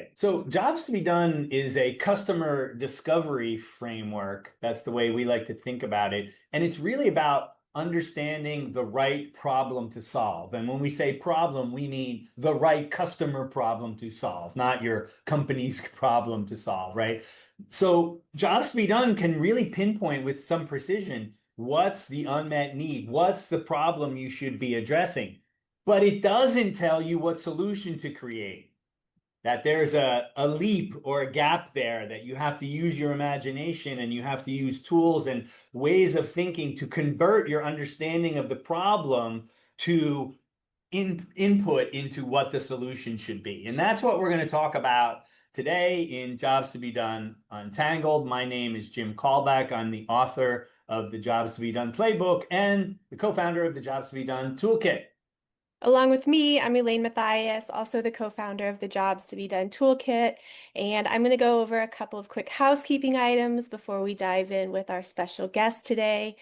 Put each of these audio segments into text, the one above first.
right. So Jobs to be Done is a customer discovery framework. That's the way we like to think about it. And it's really about understanding the right problem to solve. And when we say problem, we mean the right customer problem to solve, not your company's problem to solve, right? So Jobs to be Done can really pinpoint with some precision what's the unmet need, what's the problem you should be addressing. But it doesn't tell you what solution to create, that there's a leap or a gap there, that you have to use your imagination and you have to use tools and ways of thinking to convert your understanding of the problem to input into what the solution should be. And that's what we're going to talk about today in Jobs to be Done Untangled. My name is Jim Callback. I'm the author of the Jobs to be Done playbook and the co-founder of the Jobs to be Done Toolkit. Along with me, I'm Elaine Matthias, also the co-founder of the Jobs to be Done Toolkit, and I'm going to go over a couple of quick housekeeping items before we dive in with our special guest today.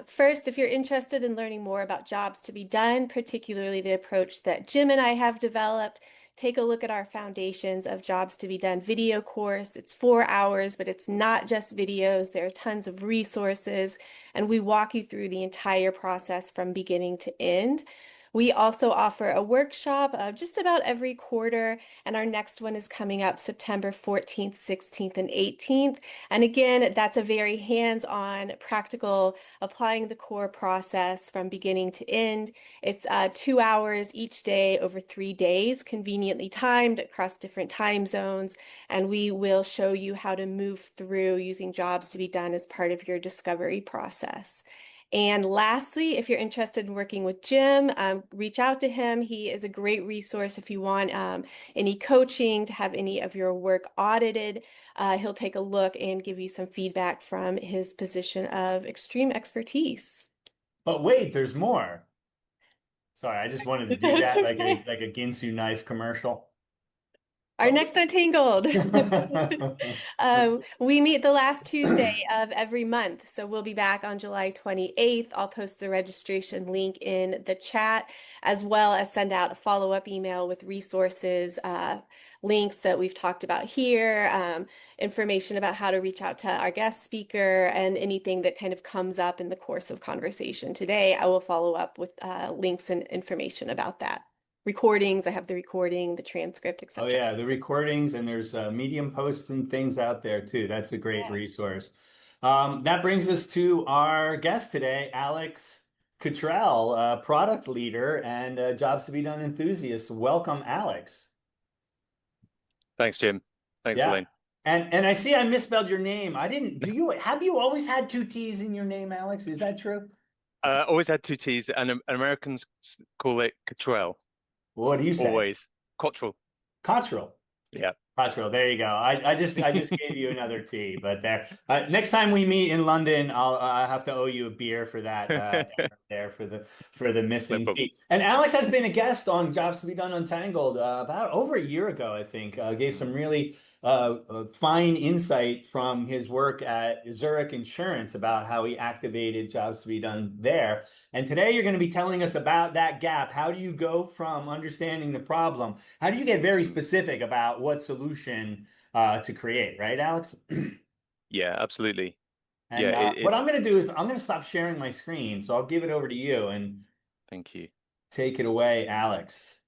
First, if you're interested in learning more about Jobs to be Done, particularly the approach that Jim and I have developed, take a look at our Foundations of Jobs to be Done video course. It's 4 hours, but it's not just videos. There are tons of resources, and we walk you through the entire process from beginning to end. We also offer a workshop just about every quarter, and our next one is coming up September 14th, 16th, and 18th. And again, that's a very hands-on, practical, applying the core process from beginning to end. It's 2 hours each day over 3 days, conveniently timed across different time zones, and we will show you how to move through using Jobs to be Done as part of your discovery process. And lastly, if you're interested in working with Jim, reach out to him. He is a great resource if you want any coaching, to have any of your work audited. He'll take a look and give you some feedback from his position of extreme expertise. But wait, there's more. Sorry, I just wanted to do That's that okay. like a Ginsu knife commercial. Our But next Untangled. We meet the last Tuesday of every month, so we'll be back on July 28th. I'll post the registration link in the chat, as well as send out a follow-up email with resources, links that we've talked about here, information about how to reach out to our guest speaker, and anything that kind of comes up in the course of conversation today. I will follow up with links and information about that. Recordings, I have the recording, the transcript, oh etc. yeah, the recordings, and there's Medium posts and things out there too. That's a great Yeah. resource. That brings us to our guest today, Alex Cottrell, product leader and Jobs to be Done enthusiast. Welcome, Alex. Thanks, Jim. Thanks, Yeah. Elaine. And I see I misspelled your name. I didn't, do you have you always had two T's in your name, Alex? Is that true? Always had two T's, and Americans call it Cottrell. What do you say? Always. Cottrell. Cottrell. Yeah. Cottrell, there you go. I just gave you another T, but there. Next time we meet in London, I have to owe you a beer for that there for the No missing problem. T. And Alex has been a guest on Jobs to be Done Untangled about over a year ago, I think. Gave some really fine insight from his work at Zurich Insurance about how he activated Jobs to be Done there. And today you're going to be telling us about that gap. How do you go from understanding the problem? How do you get very specific about what solution to create, right, Alex? Yeah, absolutely. Yeah, And what I'm going to do is I'm going to stop sharing my screen. So I'll give it over to you and thank you. take it away, Alex.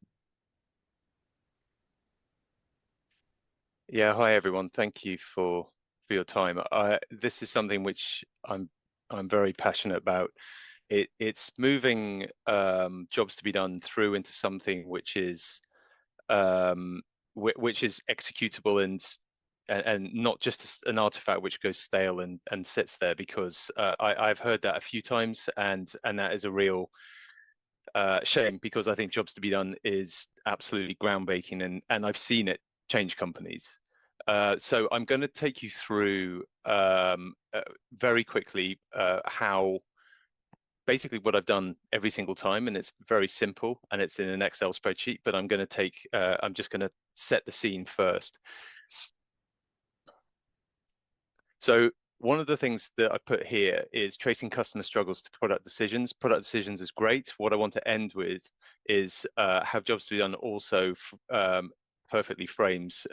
Yeah, hi everyone. Thank you for your time. This is something which I'm very passionate about. It's moving jobs to be done through into something which is executable and not just an artifact which goes stale and sits there, because I've heard that a few times, and that is a real shame, because I think jobs to be done is absolutely groundbreaking, and I've seen it change companies. So I'm going to take you through very quickly how basically what I've done every single time, and it's very simple, and it's in an Excel spreadsheet, but I'm just going to set the scene first. So one of the things that I put here is tracing customer struggles to product decisions. Product decisions is great. What I want to end with is have jobs to be done also perfectly frames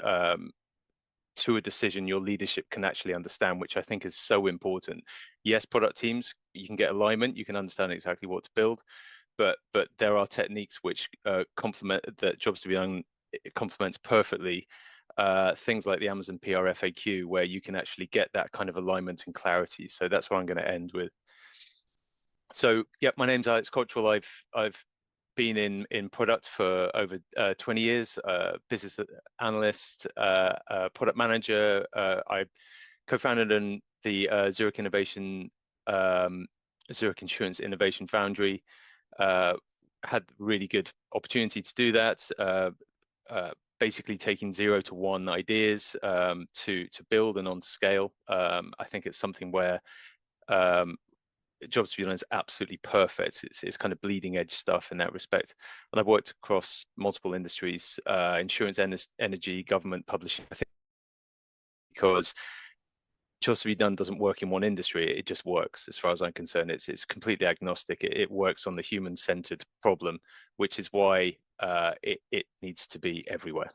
to a decision your leadership can actually understand, which I think is so important. Yes, product teams, you can get alignment, you can understand exactly what to build, but there are techniques which complement that jobs to be done. It complements perfectly things like the Amazon PR FAQ, where you can actually get that kind of alignment and clarity. So that's what I'm going to end with. So yeah, my name's Alex Cottrell. I've been in product for over 20 years, business analyst, product manager. I co-founded the Zurich Zurich Insurance Innovation Foundry. Had really good opportunity to do that. Basically taking 0 to 1 ideas to build and on scale. I think it's something where jobs to be done is absolutely perfect. It's kind of bleeding edge stuff in that respect. And I've worked across multiple industries, insurance, energy, government, publishing. I think because jobs to be done doesn't work in one industry, it just works as far as I'm concerned. It's completely agnostic. It works on the human-centered problem, which is why it needs to be everywhere.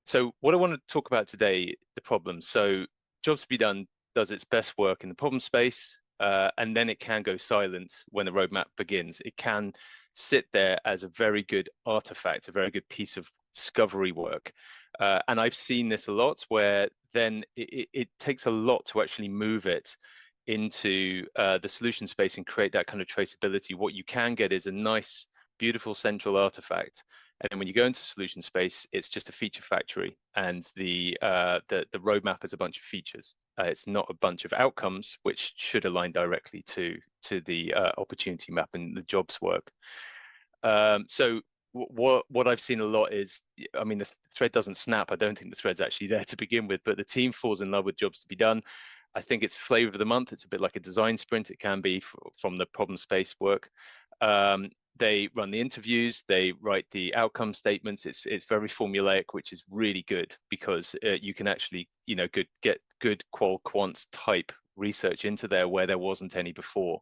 So what I want to talk about today, the problems. So jobs to be done does its best work in the problem space, and then it can go silent when the roadmap begins. It can sit there as a very good artifact, a very good piece of discovery work. And I've seen this a lot, where then it takes a lot to actually move it into the solution space and create that kind of traceability. What you can get is a nice, beautiful central artifact. And then when you go into solution space, it's just a feature factory, and the roadmap is a bunch of features. It's not a bunch of outcomes, which should align directly to the opportunity map and the jobs work. So what I've seen a lot is, I mean, the thread doesn't snap. I don't think the thread's actually there to begin with, but the team falls in love with jobs to be done. I think it's flavor of the month. It's a bit like a design sprint. It can be from the problem space work. They run the interviews, they write the outcome statements. It's very formulaic, which is really good, because you can actually, get good qual quant type research into there where there wasn't any before.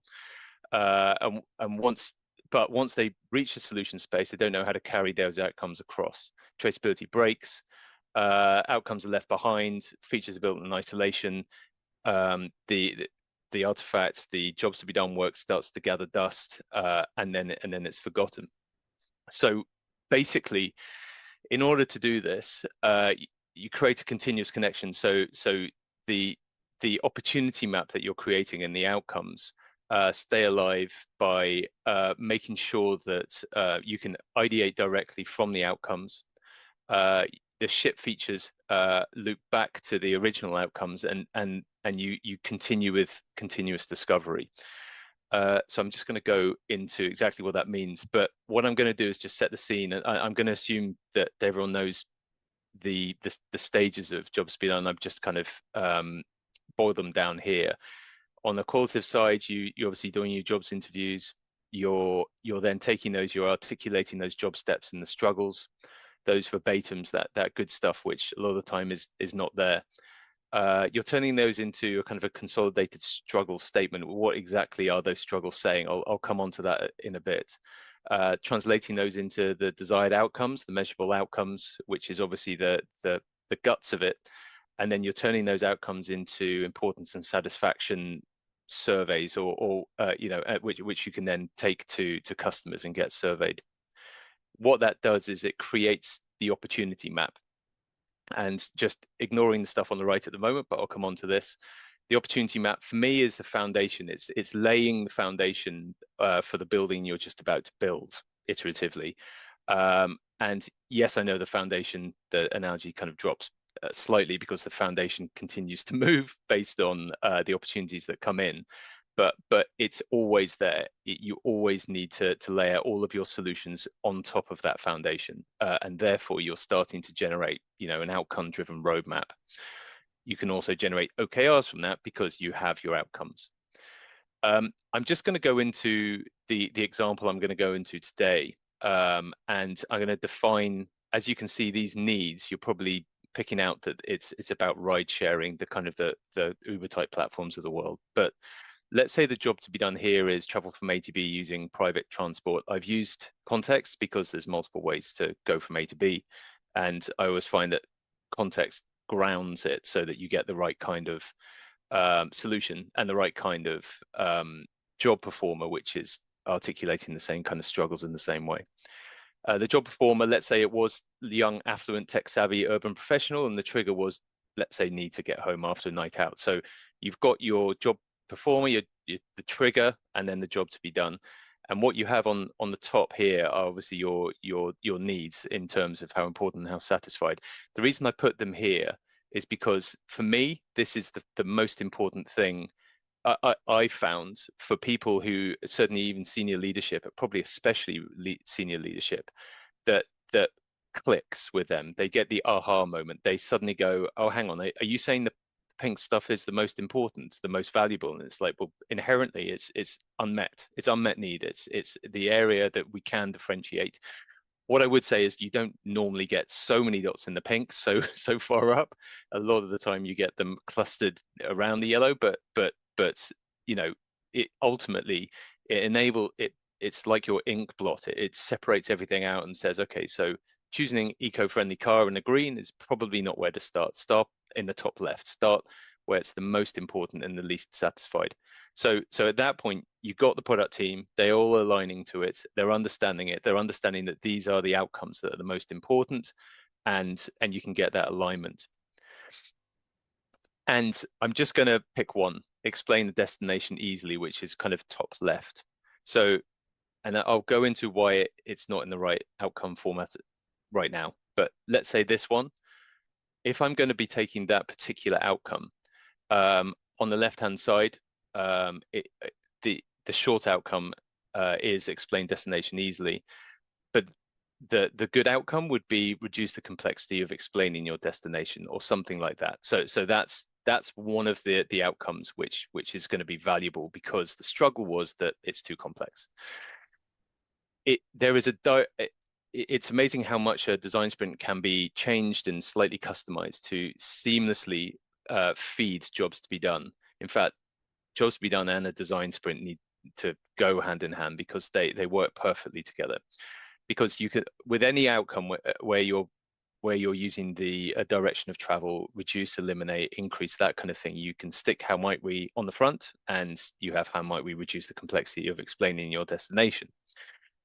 And once they reach the solution space, they don't know how to carry those outcomes across. Traceability breaks, outcomes are left behind, features are built in isolation. The artifact, the jobs to be done work starts to gather dust, and then it's forgotten. So basically, in order to do this, you create a continuous connection. So the opportunity map that you're creating and the outcomes stay alive by making sure that you can ideate directly from the outcomes. The ship features loop back to the original outcomes, and you continue with continuous discovery. So I'm just going to go into exactly what that means. But what I'm going to do is just set the scene. And I'm going to assume that everyone knows the stages of jobs to be done. I've just kind of boiled them down here. On the qualitative side, you're obviously doing your jobs interviews. You're then taking those, you're articulating those job steps and the struggles, those verbatims, that good stuff, which a lot of the time is not there. You're turning those into a kind of a consolidated struggle statement. What exactly are those struggles saying? I'll come on to that in a bit. Translating those into the desired outcomes, the measurable outcomes, which is obviously the guts of it. And then you're turning those outcomes into importance and satisfaction surveys, or which you can then take to customers and get surveyed. What that does is it creates the opportunity map. And just ignoring the stuff on the right at the moment, but I'll come on to this. The opportunity map for me is the foundation. It's laying the foundation for the building you're just about to build iteratively. And yes, I know the foundation, the analogy kind of drops slightly because the foundation continues to move based on the opportunities that come in. But it's always there. You always need to lay out all of your solutions on top of that foundation, and therefore you're starting to generate, an outcome-driven roadmap. You can also generate OKRs from that because you have your outcomes. I'm just going to go into the example I'm going to go into today, and I'm going to define, as you can see, these needs. You're probably picking out that it's about ride sharing, the kind of the Uber type platforms of the world, but let's say the job to be done here is travel from A to B using private transport. I've used context because there's multiple ways to go from A to B. And I always find that context grounds it so that you get the right kind of solution and the right kind of job performer, which is articulating the same kind of struggles in the same way. The job performer, let's say it was the young, affluent, tech-savvy urban professional, and the trigger was, let's say, need to get home after a night out. So you've got your job performer, the trigger, and then the job to be done. And what you have on the top here are obviously your needs in terms of how important and how satisfied. The reason I put them here is because for me, this is the most important thing I found for people who certainly even senior leadership, probably especially senior leadership, that clicks with them. They get the aha moment. They suddenly go, "Oh, hang on, are you saying the pink stuff is the most important, the most valuable?" And it's like, well, inherently, it's unmet. It's unmet need. It's the area that we can differentiate. What I would say is you don't normally get so many dots in the pink so far up. A lot of the time you get them clustered around the yellow, but you know, it ultimately it's like your ink blot. It separates everything out and says, okay, so choosing an eco-friendly car in the green is probably not where to start. Start in the top left. Start where it's the most important and the least satisfied. So at that point, you've got the product team, they're all aligning to it, they're understanding it, they're understanding that these are the outcomes that are the most important, and you can get that alignment. And I'm just going to pick one, explain the destination easily, which is kind of top left. So, and I'll go into why it's not in the right outcome format right now. But let's say this one, if I'm going to be taking that particular outcome, on the left-hand side, the short outcome is explain destination easily, but the good outcome would be reduce the complexity of explaining your destination or something like that. So that's one of the outcomes which is going to be valuable, because the struggle was that it's too complex. It's amazing how much a design sprint can be changed and slightly customized to seamlessly feed jobs to be done. In fact, jobs to be done and a design sprint need to go hand in hand, because they work perfectly together. Because you could, with any outcome where you're using the direction of travel, reduce, eliminate, increase, that kind of thing, you can stick how might we on the front, and you have how might we reduce the complexity of explaining your destination.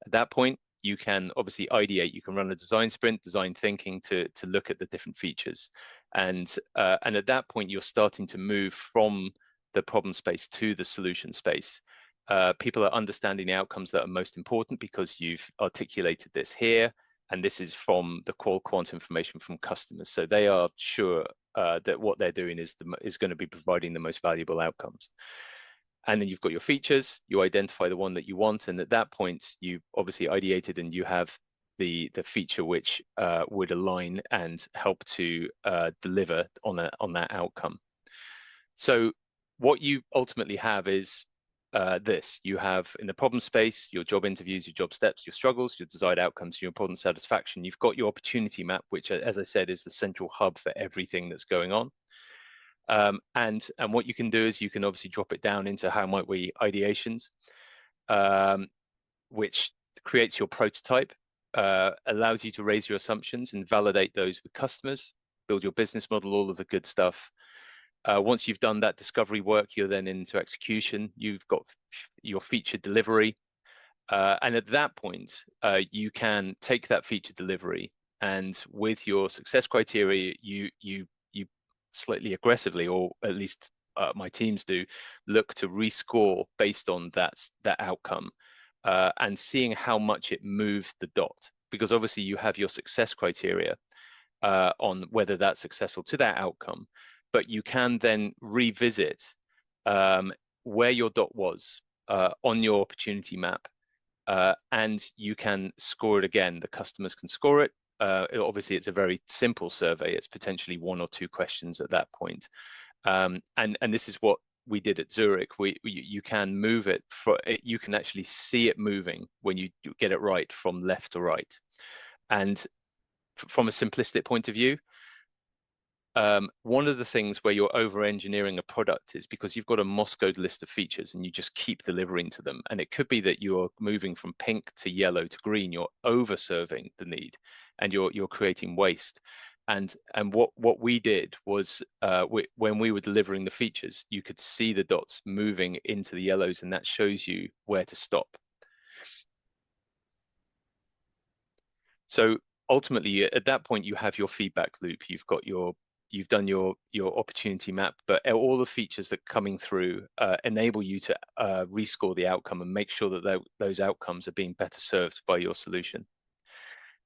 At that point, you can obviously ideate. You can run a design sprint, design thinking to look at the different features, and at that point, you're starting to move from the problem space to the solution space. People are understanding the outcomes that are most important because you've articulated this here, and this is from the quant information from customers, so they are sure that what they're doing is going to be providing the most valuable outcomes. And then you've got your features, you identify the one that you want, and at that point, you obviously ideated and you have the feature which would align and help to deliver on that outcome. So what you ultimately have is this. You have in the problem space, your job interviews, your job steps, your struggles, your desired outcomes, your important satisfaction. You've got your opportunity map, which, as I said, is the central hub for everything that's going on. And what you can do is you can obviously drop it down into how might we ideations, which creates your prototype, allows you to raise your assumptions and validate those with customers, build your business model, all of the good stuff. Once you've done that discovery work, you're then into execution. You've got your feature delivery. And at that point, you can take that feature delivery, and with your success criteria, you slightly aggressively, or at least my teams do, look to rescore based on that outcome, and seeing how much it moved the dot. Because obviously you have your success criteria on whether that's successful to that outcome, but you can then revisit where your dot was on your opportunity map, and you can score it again. The customers can score it. Obviously, it's a very simple survey. It's potentially 1 or 2 questions at that point. And this is what we did at Zurich. You can move it. You can actually see it moving when you get it right from left to right. And from a simplistic point of view, one of the things where you're over engineering a product is because you've got a Moscowed list of features and you just keep delivering to them. And it could be that you're moving from pink to yellow to green. You're over serving the need and you're creating waste. And what we did was when we were delivering the features, you could see the dots moving into the yellows, and that shows you where to stop. So ultimately, at that point, you have your feedback loop. You've done your opportunity map, but all the features that are coming through enable you to rescore the outcome and make sure that those outcomes are being better served by your solution.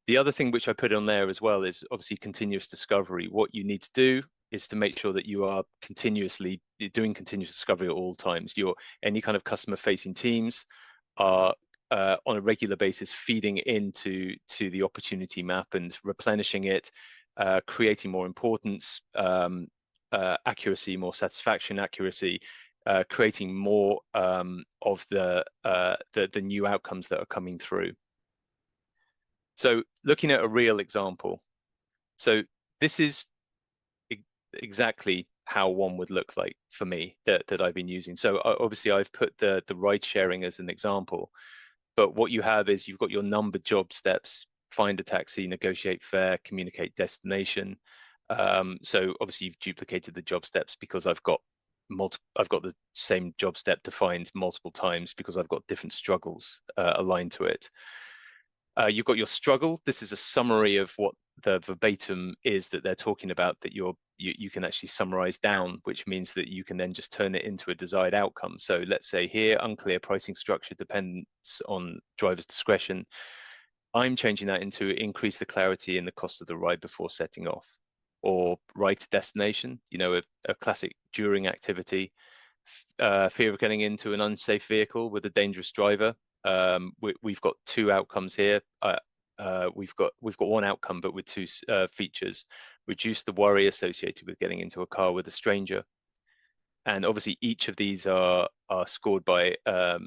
The other thing which I put on there as well is obviously continuous discovery. What you need to do is to make sure that you are continuously doing continuous discovery at all times. Any kind of customer-facing teams are on a regular basis feeding into the opportunity map and replenishing it, creating more importance, accuracy, more satisfaction, accuracy, creating more of the new outcomes that are coming through. So looking at a real example, so this is exactly how one would look like for me that I've been using. So obviously I've put the ride sharing as an example, but what you have is you've got your numbered job steps: find a taxi, negotiate fare, communicate destination. So obviously you've duplicated the job steps because I've got the same job step defined multiple times because I've got different struggles aligned to it. You've got your struggle. This is a summary of what the verbatim is that they're talking about, that you can actually summarize down, which means that you can then just turn it into a desired outcome. So let's say here, unclear pricing structure depends on driver's discretion. I'm changing that into increase the clarity in the cost of the ride before setting off. Or ride to destination, a classic during activity. Fear of getting into an unsafe vehicle with a dangerous driver. We've got two outcomes here. We've got one outcome, but with two features: reduce the worry associated with getting into a car with a stranger. And obviously, each of these are scored by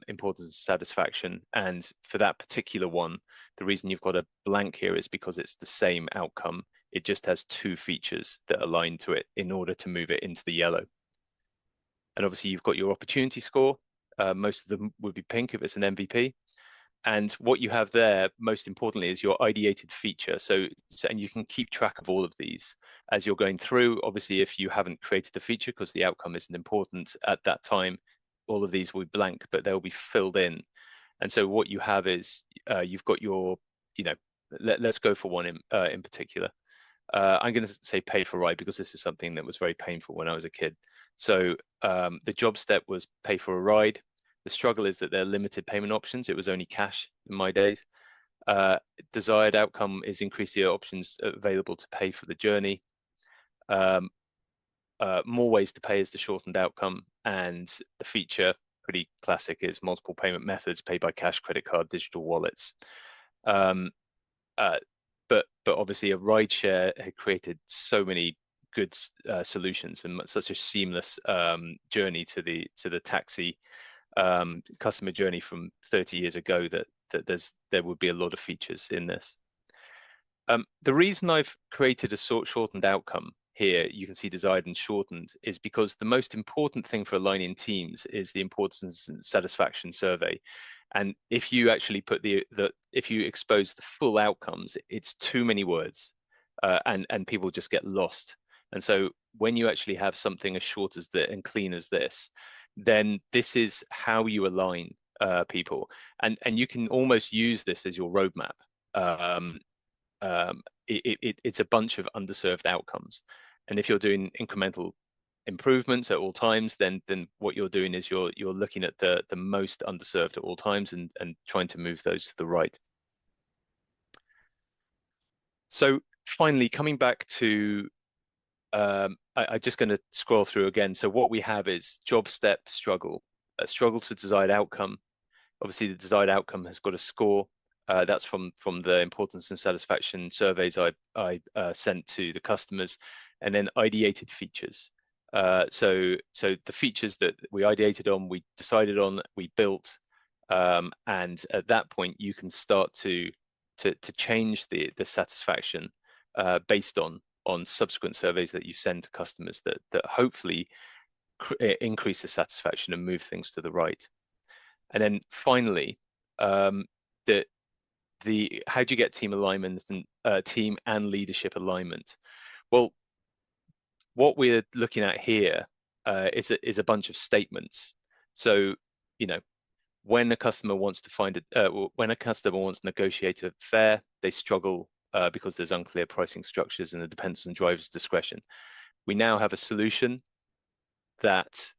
importance and satisfaction. And for that particular one, the reason you've got a blank here is because it's the same outcome. It just has two features that align to it in order to move it into the yellow. And obviously, you've got your opportunity score. Most of them would be pink if it's an MVP. And what you have there, most importantly, is your ideated feature. And you can keep track of all of these as you're going through. Obviously, if you haven't created the feature because the outcome isn't important at that time, all of these will be blank, but they'll be filled in. And so what you have is you've got your, let's go for one in particular. I'm going to say pay for ride because this is something that was very painful when I was a kid. So the job step was pay for a ride. The struggle is that there are limited payment options. It was only cash in my days. Desired outcome is increase the options available to pay for the journey. More ways to pay is the shortened outcome. And the feature, pretty classic, is multiple payment methods: pay by cash, credit card, digital wallets. But obviously a rideshare had created so many good solutions and such a seamless journey to the taxi customer journey from 30 years ago that there would be a lot of features in this. The reason I've created a shortened outcome here, you can see desired and shortened, is because the most important thing for aligning teams is the importance and satisfaction survey. And if you actually put if you expose the full outcomes, it's too many words, and people just get lost. And so when you actually have something as short as that and clean as this, then this is how you align people, and you can almost use this as your roadmap. It's a bunch of underserved outcomes, and if you're doing incremental improvements at all times, then what you're doing is you're looking at the most underserved at all times and trying to move those to the right. So finally, coming back to I'm just going to scroll through again. So what we have is job step to struggle, struggle to desired outcome. Obviously, the desired outcome has got a score. That's from the importance and satisfaction surveys I sent to the customers, and then ideated features. So the features that we ideated on, we decided on, we built, and at that point you can start to change the satisfaction based on on subsequent surveys that you send to customers that hopefully increase the satisfaction and move things to the right. And then finally, the how do you get team alignment and team and leadership alignment? Well, what we're looking at here is a bunch of statements. So, when a customer wants to negotiate a fare, they struggle because there's unclear pricing structures and it depends on driver's discretion. We now have a solution that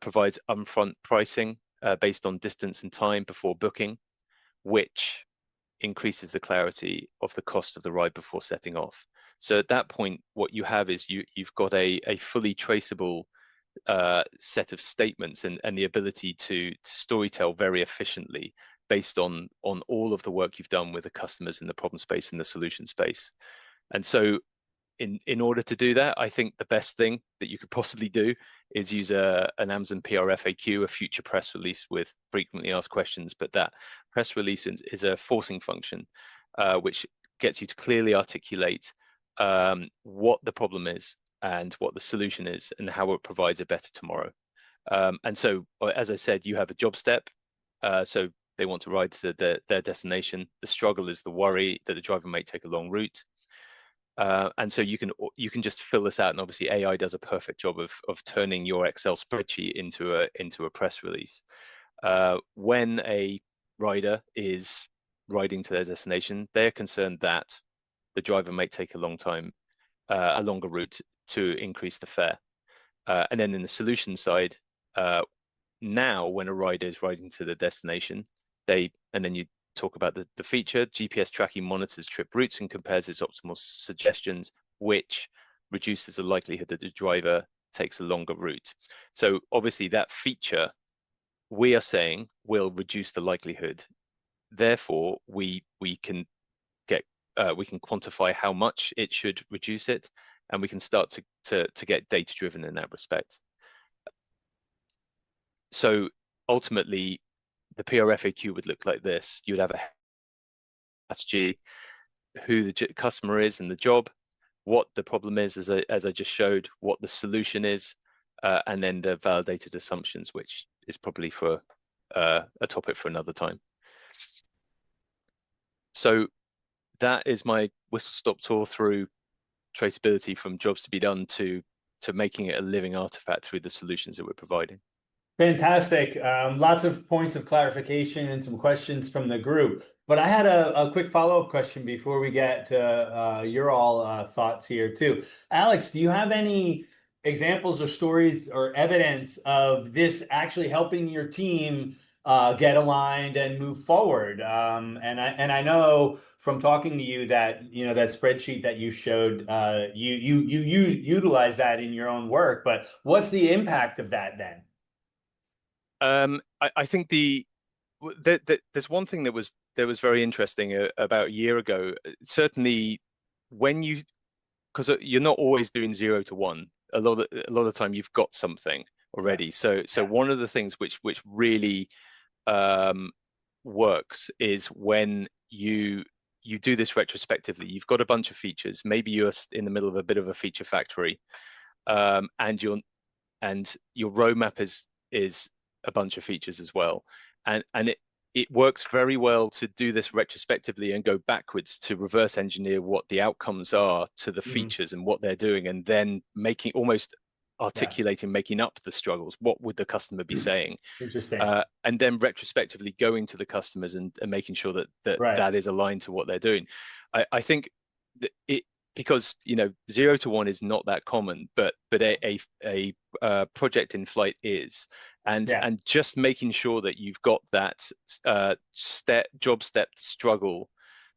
provides upfront pricing based on distance and time before booking, which increases the clarity of the cost of the ride before setting off. So at that point, what you have is you've got a fully traceable set of statements and the ability to storytell very efficiently based on all of the work you've done with the customers in the problem space and the solution space. And so in order to do that, I think the best thing that you could possibly do is use an Amazon PR FAQ, a future press release with frequently asked questions. But that press release is a forcing function, which gets you to clearly articulate what the problem is and what the solution is and how it provides a better tomorrow. And so, as I said, you have a job step. So they want to ride to their destination. The struggle is the worry that the driver may take a long route. And so you can just fill this out, and obviously AI does a perfect job of turning your Excel spreadsheet into a press release. When a rider is riding to their destination, they're concerned that the driver may take a longer route to increase the fare. And then in the solution side, now when a rider is riding to the destination, and then you talk about the feature. GPS tracking monitors trip routes and compares its optimal suggestions, which reduces the likelihood that the driver takes a longer route. So obviously that feature, we are saying, will reduce the likelihood. Therefore, we can quantify how much it should reduce it, and we can start to get data driven in that respect. So ultimately, the PR FAQ would look like this. You'd have a strategy, who the customer is and the job, what the problem is, as I just showed, what the solution is, and then the validated assumptions, which is probably for a topic for another time. So that is my whistle-stop tour through traceability from jobs to be done to making it a living artifact through the solutions that we're providing. Fantastic. Lots of points of clarification and some questions from the group. But I had a quick follow-up question before we get to your all thoughts here too. Alex, do you have any examples or stories or evidence of this actually helping your team get aligned and move forward? And I know from talking to you that that spreadsheet that you showed, you utilize that in your own work. But what's the impact of that then? I think there's one thing that was very interesting about a year ago. Certainly, because you're not always doing 0 to 1. A lot of the time you've got something already. So one of the things which really works is when you do this retrospectively. You've got a bunch of features. Maybe you're in the middle of a bit of a feature factory, and your roadmap is a bunch of features as well, and it works very well to do this retrospectively and go backwards to reverse engineer what the outcomes are to the features and what they're doing, and then making up the struggles. What would the customer be saying? Interesting. And then retrospectively going to the customers and making sure that is aligned to what they're doing. I think that because 0 to 1 is not that common, but a project in flight is, and just making sure that you've got that job step struggle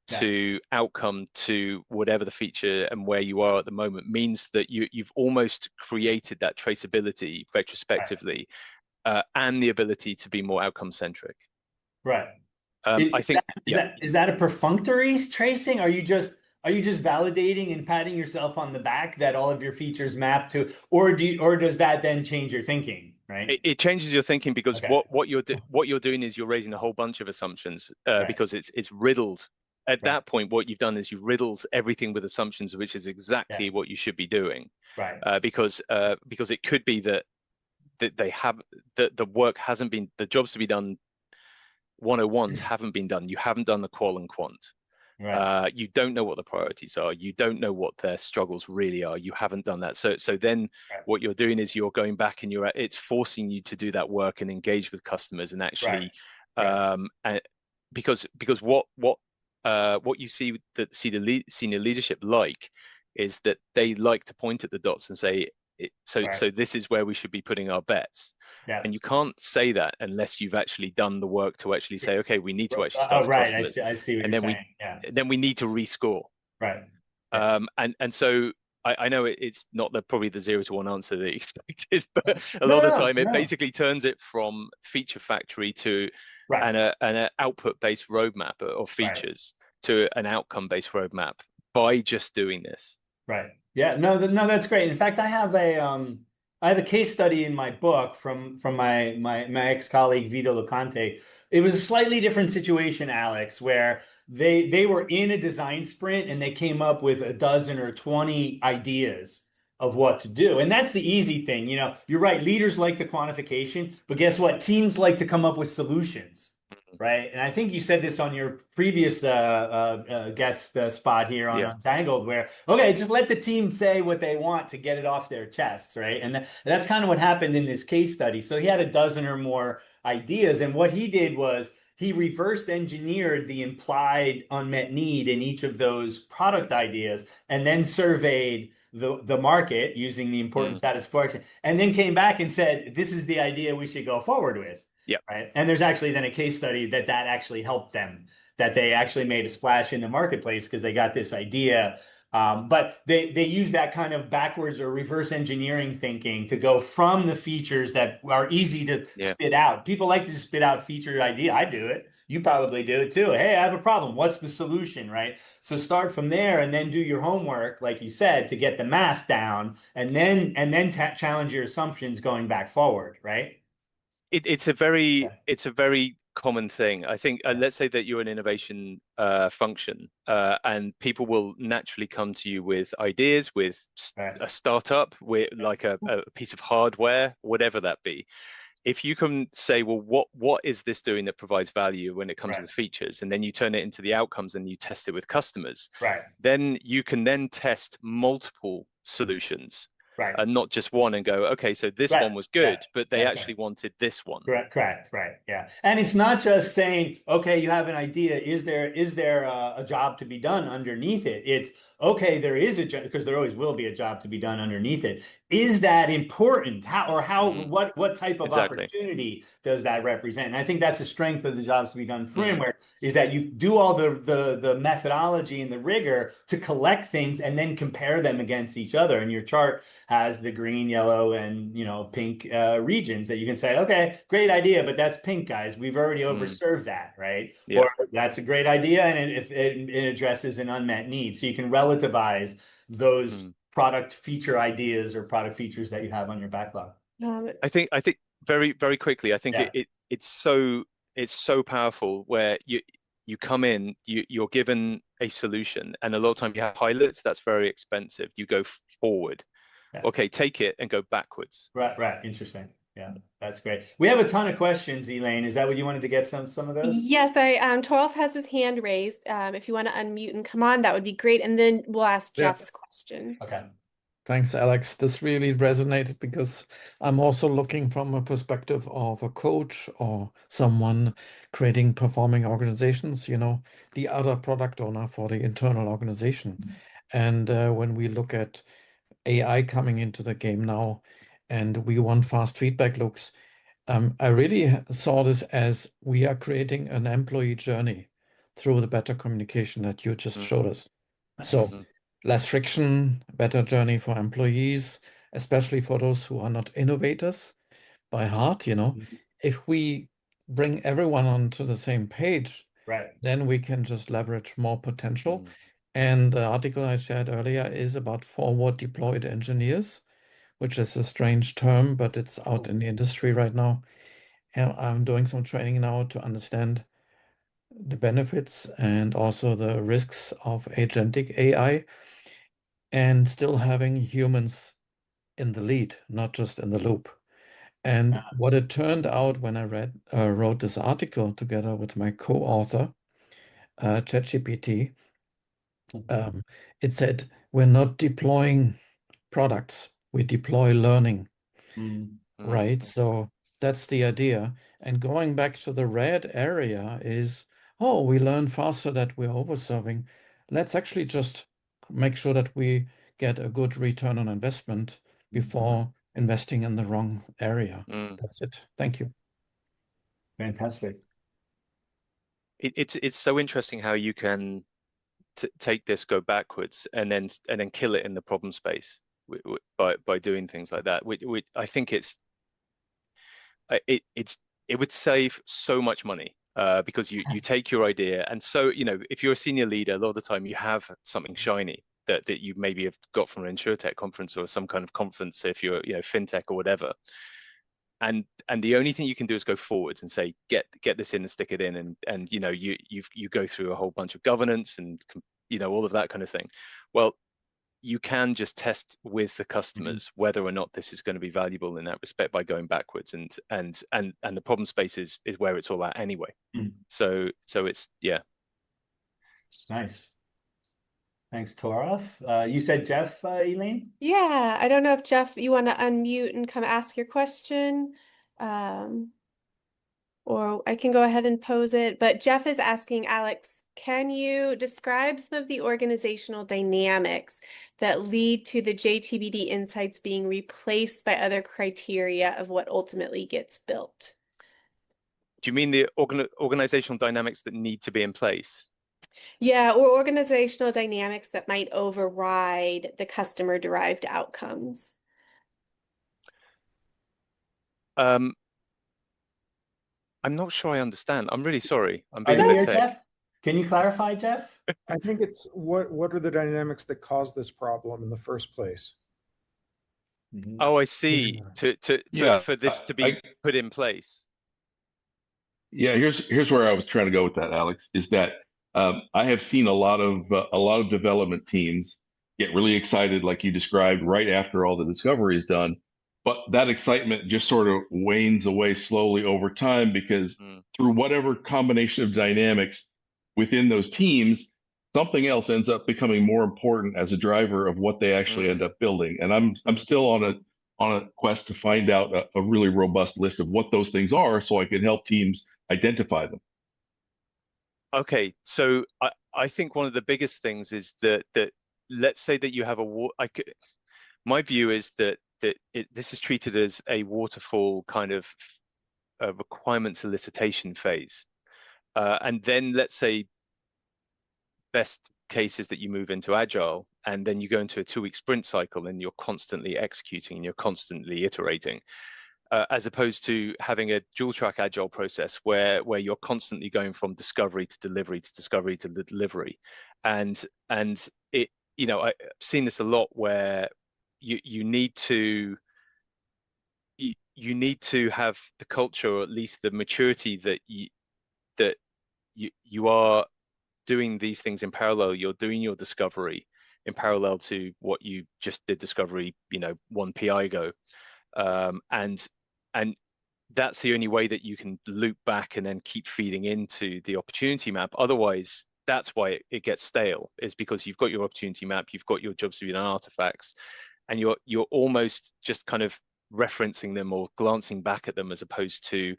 to outcome to whatever the feature and where you are at the moment means that you've almost created that traceability retrospectively, and the ability to be more outcome centric. Right. I think is that a perfunctory tracing? Are you just validating and patting yourself on the back that all of your features map to, or does that then change your thinking? Right. It changes your thinking because what you're doing is you're raising a whole bunch of assumptions because it's riddled at Right. that point, what you've done is you've riddled everything with assumptions, which is Yeah. exactly what you should be doing. Right. Because it could be that they have the work hasn't been, the jobs to be done 101s haven't been done. You haven't done the qual and quant. Right. You don't know what the priorities are. You don't know what their struggles really are. You haven't done that. So then Right. what you're doing is you're going back and it's forcing you to do that work and engage with customers and Right. actually Right. and because what you see that senior leadership like is that they like to point at the dots and say Right. so this is where we should be putting our bets. Yeah. And you can't say that unless you've actually done the work to actually say, okay, we need to actually Oh, start to right. customers, I see what and you're then saying. Yeah. we need to rescore. Right. Yeah. And so I know it's not probably the 0 to 1 answer that you expected, but a No, lot of the no, time it no. basically turns it from feature factory to Right. an output-based roadmap of Right. features to an outcome-based roadmap by just doing this. Right. Yeah. No, no, that's great. In fact, I have a case study in my book from my ex-colleague Vito Locante. It was a slightly different situation, Alex, where they were in a design sprint and they came up with a dozen or 20 ideas of what to do. And that's the easy thing. You know, you're right. Leaders like the quantification, but guess what? Teams like to come up with solutions. Right. And I think you said this on your previous guest spot here on Yeah. Untangled, where, okay, just let the team say what they want to get it off their chests. Right. And that's kind of what happened in this case study. So he had a dozen or more ideas. And what he did was he reversed engineered the implied unmet need in each of those product ideas and then surveyed the market using the important Mm. satisfaction and then came back and said, this is the idea we should go forward with. Yeah. Right. And there's actually then a case study that actually helped them, that they actually made a splash in the marketplace because they got this idea. But they use that kind of backwards or reverse engineering thinking to go from the features that are easy to Yeah. spit out. People like to spit out feature idea. I do it. You probably do it too. Hey, I have a problem. What's the solution, right? So start from there and then do your homework, like you said, to get the math down, and then challenge your assumptions going back forward, right? It's a Yeah. very common thing. I think Yeah. let's say that you're an innovation function, and people will naturally come to you with ideas, with Right. a startup, with like a piece of hardware, whatever that be. If you can say, well, what is this doing that provides value when it comes to Right. the features, and then you turn it into the outcomes and you test it with customers, Right. then you can then test multiple solutions Right. and not just one and go, okay, so this Right. one was Right. good, but they That's actually right. wanted this one. Correct, correct, right, yeah. And it's not just saying, okay, you have an idea. Is there a job to be done underneath it? It's okay, there is a job because there always will be a job to be done underneath it. Is that important? Mm, What type of exactly. opportunity does that represent? And I think that's a strength of the jobs to be done Mm, framework is that you do all the methodology and the rigor to collect things and then compare them against each other. And your chart has the green, yellow, and pink regions that you can say, okay, great idea, but that's pink, guys. We've already mm, overserved that, right? yeah. Or that's a great idea, and it addresses an unmet need. So you can relativize those Mm. product feature ideas or product features that you have on your backlog. Um, I think very, very quickly, I think Yeah, it's so powerful where you come in, you're given a solution, and a lot of time you have pilots, that's very expensive. You go forward. yeah. Okay, take it and go backwards. Right, right. Interesting. Yeah, that's great. We have a ton of questions, Elaine. Is that what you wanted to get some of those? yes, Torolf has his hand raised. If you want to unmute and come on, that would be great. And then we'll ask Yeah. Jeff's question. Okay. Thanks, Alex. This really resonated because I'm also looking from a perspective of a coach or someone creating performing organizations, the other product owner for the internal organization. And when we look at AI coming into the game now and we want fast feedback loops, I really saw this as we are creating an employee journey through the better communication that you just Mm, showed us. Nice. So mm, less friction, better journey for employees, especially for those who are not innovators by heart, If we bring everyone onto the same page, Right. then we can just leverage more potential. mm, And the article I shared earlier is about forward deployed engineers, which is a strange term, but it's out in the industry right now. And I'm doing some training now to understand the benefits and also the risks of agentic AI, and still having humans in the lead, not just in the loop. And what it turned out when I wrote this article together with my co-author, ChatGPT, it said we're not deploying products, we deploy learning, right? So that's the idea. And going back to the red area is, oh, we learn faster that we're overserving. Let's actually just make sure that we get a good return on investment before investing in the wrong area. That's it. Thank you. Fantastic. It's so interesting how you can take this, go backwards, and then kill it in the problem space by doing things like that. Which I think it would save so much money because you take your idea, and so if you're a senior leader, a lot of the time you have something shiny that you maybe have got from an InsurTech conference or some kind of conference if you're fintech or whatever. And the only thing you can do is go forwards and say, get this in and stick it in, and you go through a whole bunch of governance and all of that kind of thing. Well, you can just test with the customers whether or not this is going to be valuable in that respect by going backwards, and the problem space is where it's all at anyway. So it's Nice. Thanks, Torath. You said Jeff, Elaine? Yeah, I don't know if Jeff, you want to unmute and come ask your question, or I can go ahead and pose it. But Jeff is asking, Alex, can you describe some of the organizational dynamics that lead to the JTBD insights being replaced by other criteria of what ultimately gets built? Do you mean the organizational dynamics that need to be in place? Yeah, or organizational dynamics that might override the customer-derived outcomes. I'm not sure I understand. I'm really sorry. I'm Are being you a here, bit thick. Jeff? Can you clarify, Jeff? I think it's what are the dynamics that cause this problem in the first place? Oh, I see. For this to be put in place. Yeah, here's where I was trying to go with that, Alex, is that I have seen a lot of development teams get really excited, like you described, right after all the discovery is done. But that excitement just sort of wanes away slowly over time because through whatever combination of dynamics within those teams, something else ends up becoming more important as a driver of what they actually end up building. And I'm still on a quest to find out a really robust list of what those things are so I can help teams identify them. Okay, so I think one of the biggest things is that let's say that you have my view is that this is treated as a waterfall kind of requirement solicitation phase, and then let's say best case is that you move into agile, and then you go into a 2-week sprint cycle, and you're constantly executing and you're constantly iterating. As opposed to having a dual track agile process where you're constantly going from discovery to delivery to discovery to delivery, and it I've seen this a lot where you need to have the culture, or at least the maturity that you are doing these things in parallel. You're doing your discovery in parallel to what you just did discovery 1 PI ago, and that's the only way that you can loop back and then keep feeding into the opportunity map. Otherwise, that's why it gets stale, is because you've got your opportunity map, you've got your jobs to be done artifacts, and you're almost just kind of referencing them or glancing back at them, as opposed to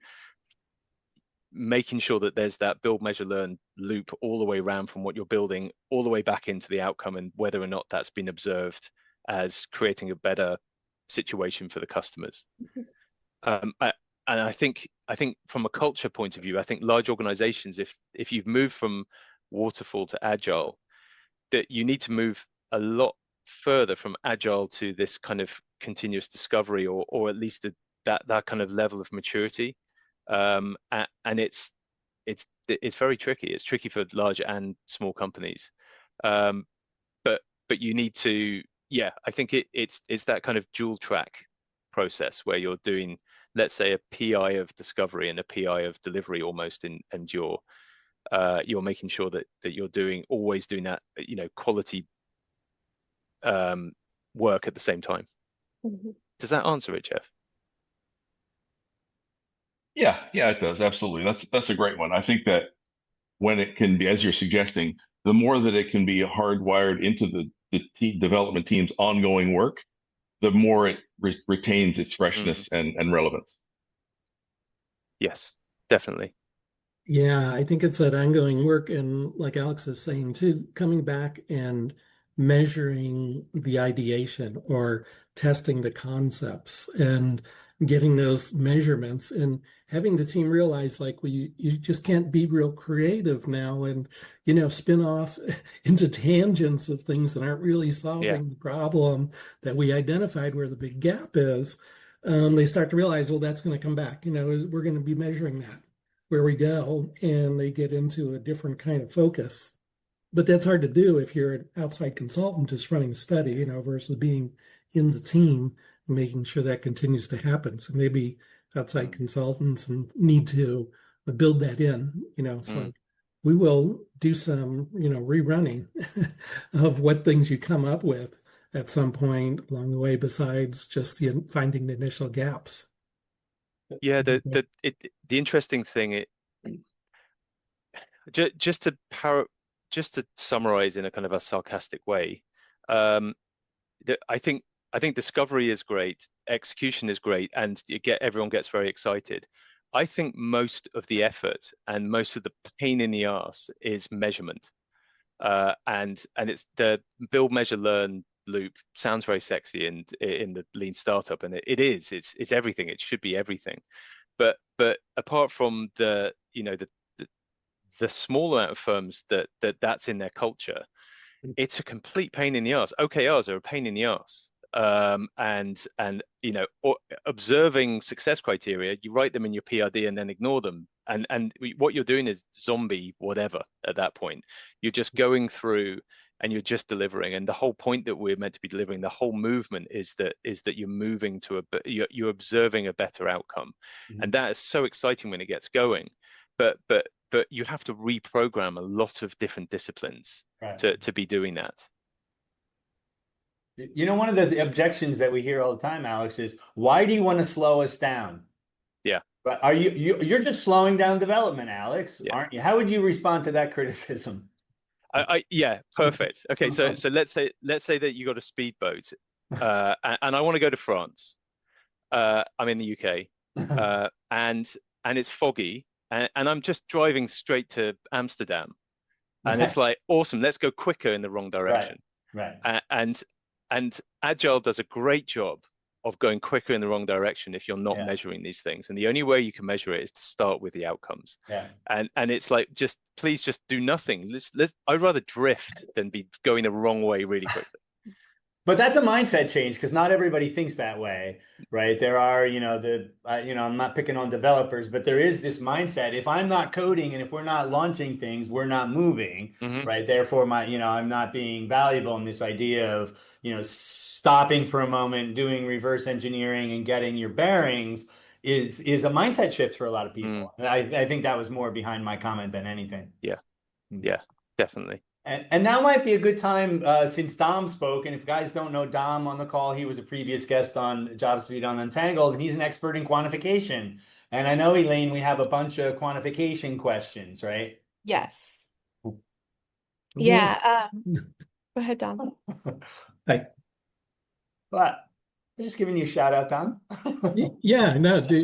making sure that there's that build, measure, learn loop all the way around from what you're building all the way back into the outcome, and whether or not that's been observed as creating a better situation for the customers. And I think from a culture point of view, I think large organizations, if you've moved from waterfall to agile, that you need to move a lot further from agile to this kind of continuous discovery, or at least that kind of level of maturity. And it's very tricky. It's tricky for large and small companies. But you need to, I think it's that kind of dual track process where you're doing, let's say, a PI of discovery and a PI of delivery almost, and you're you're making sure that you're always doing that, quality work at the same time. Mhm. Does that answer it, Jeff? Yeah, yeah, it does. Absolutely. That's a great one. I think that when it can be, as you're suggesting, the more that it can be hardwired into the development team's ongoing work, the more it retains its Mm. freshness and relevance. Yes, definitely. Yeah, I think it's that ongoing work, and like Alex is saying too, coming back and measuring the ideation or testing the concepts and getting those measurements and having the team realize like you just can't be real creative now and spin off into tangents of things that aren't really Yeah. solving the problem that we identified where the big gap is. They start to realize, well, that's going to come back. We're going to be measuring that where we go, and they get into a different kind of focus. But that's hard to do if you're an outside consultant just running a study, versus being in the team and making sure that continues to happen. So maybe outside consultants and need to build that in. It's like we will do some, rerunning of what things you come up with at some point along the way, besides just finding the initial gaps. Yeah, the interesting thing, just to summarize in a kind of a sarcastic way, I think discovery is great, execution is great, and everyone gets very excited. I think most of the effort and most of the pain in the ass is measurement, and it's the build, measure, learn loop. Sounds very sexy in the lean startup, and it is. It's everything. It should be everything. But apart from the small amount of firms that's in their culture, it's a complete pain in the ass. OKRs are a pain in the ass. And observing success criteria, you write them in your PRD and then ignore them. And what you're doing is zombie whatever at that point. You're just going through and you're just delivering. And the whole point that we're meant to be delivering, the whole movement is that you're moving to you're observing a better outcome. Mhm. And that is so exciting when it gets going. But you have to reprogram a lot of different disciplines to be doing that. One of the objections that we hear all the time, Alex, is why do you want to slow us down? Yeah. But you're just slowing down development, Alex, Yeah. aren't you? How would you respond to that criticism? Yeah, perfect. Okay, so let's say that you got a speedboat, and I want to go to France. I'm in the UK, and it's foggy, and I'm just driving straight to Amsterdam, and it's like awesome. Let's go quicker in the wrong direction. Right. And Agile does a great job of going quicker in the wrong direction if you're not Yeah. measuring these things. And the only way you can measure it is to start with the outcomes. Yeah. And it's like, please just do nothing. I'd rather drift than be going the wrong way really quickly. But that's a mindset change because not everybody thinks that way, right? There are, I'm not picking on developers, but there is this mindset. If I'm not coding and if we're not launching things, we're not moving, right? Therefore, I'm not being valuable in this idea of, stopping for a moment, doing reverse engineering and getting your bearings is a mindset shift for a lot of people. And I think that was more behind my comment than anything. Yeah, definitely. And now might be a good time since Dom spoke. And if you guys don't know Dom on the call, he was a previous guest on JTBD Untangled, and he's an expert in quantification. And I know, Elaine, we have a bunch of quantification questions, right? Yes. Yeah. Go ahead, Dom. Hi. But I'm just giving you a shout out, Dom. Yeah, no. Do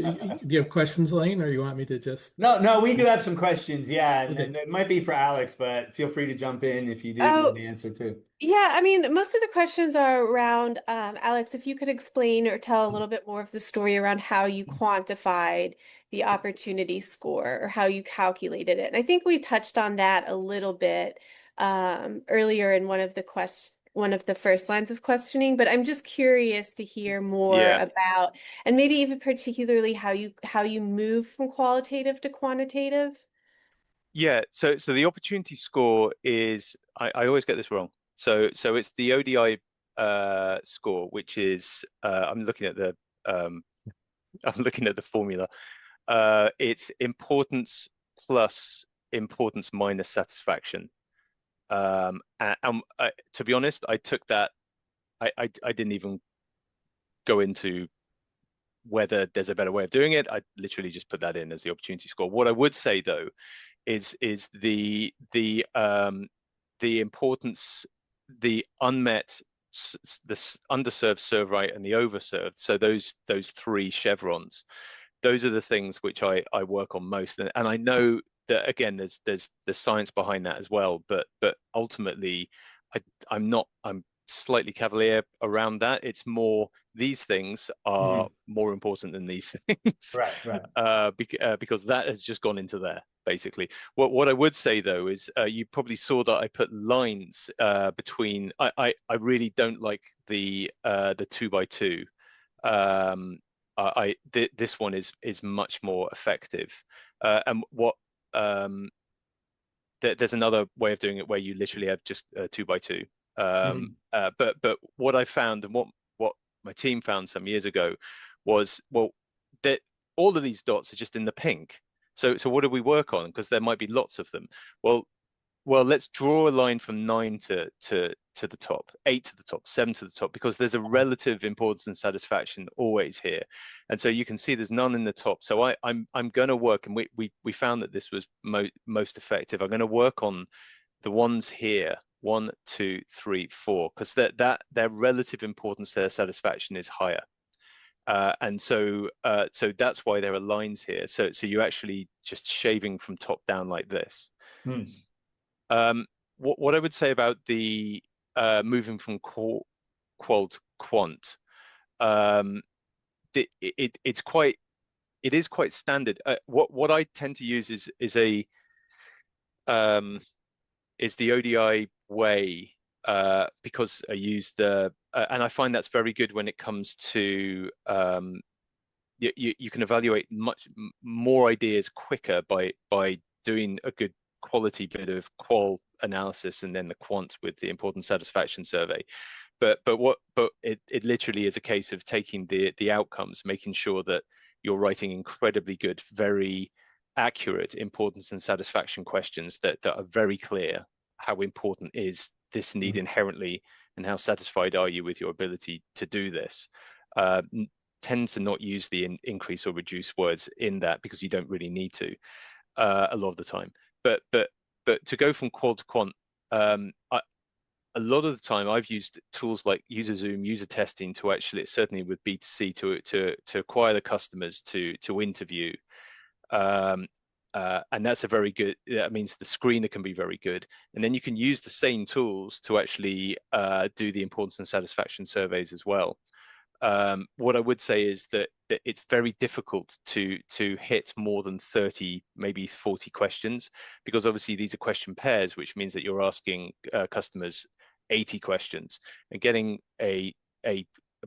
you have questions, Elaine, or you want me to just? No, we do have some questions. Yeah, and it might be for Alex, but feel free to jump in if you do know the answer too. Yeah, I mean, most of the questions are around, Alex, if you could explain or tell a little bit more of the story around how you quantified the opportunity score or how you calculated it. And I think we touched on that a little bit earlier in one of the first lines of questioning, but I'm just curious to hear more about, and maybe even particularly how you move from qualitative to quantitative. Yeah, so the opportunity score is, I always get this wrong. So it's the ODI score, which is I'm looking at the formula. It's importance plus importance minus satisfaction. To be honest, I took that. I didn't even go into whether there's a better way of doing it. I literally just put that in as the opportunity score. What I would say though is the importance, the unmet, the underserved, serve right, and the overserved. So those three chevrons, those are the things which I work on most. And I know that again, there's science behind that as well. But ultimately, I'm slightly cavalier around that. It's more these things are more important than these things, right. because that has just gone into there basically. What I would say though is you probably saw that I put lines between. I really don't like the 2x2. This one is much more effective, and what there's another way of doing it where you literally have just 2x2. But what I found, and what my team found some years ago, was that all of these dots are just in the pink. So what do we work on? Because there might be lots of them. Well, let's draw a line from 9 to the top, 8 to the top, 7 to the top, because there's a relative importance and satisfaction always here. And so you can see there's none in the top. So I'm going to work, and we found that this was most effective. I'm going to work on the ones here, 1, 2, 3, 4, because their relative importance, their satisfaction is higher. And so that's why there are lines here. So you're actually just shaving from top down like this. What I would say about the moving from qual to quant, it is quite standard. What I tend to use is the ODI way, because I use and I find that's very good when it comes to you can evaluate much more ideas quicker by doing a good quality bit of qual analysis and then the quant with the importance satisfaction survey. But it literally is a case of taking the outcomes, making sure that you're writing incredibly good, very accurate importance and satisfaction questions that are very clear. How important is this need inherently, and how satisfied are you with your ability to do this? Tend to not use the increase or reduce words in that, because you don't really need to a lot of the time. But to go from qual to quant, a lot of the time I've used tools like user zoom, user testing to actually, certainly with B2C, to acquire the customers to interview. And that's that means the screener can be very good. And then you can use the same tools to actually do the importance and satisfaction surveys as well. What I would say is that it's very difficult to hit more than 30, maybe 40 questions, because obviously these are question pairs, which means that you're asking customers 80 questions, and getting a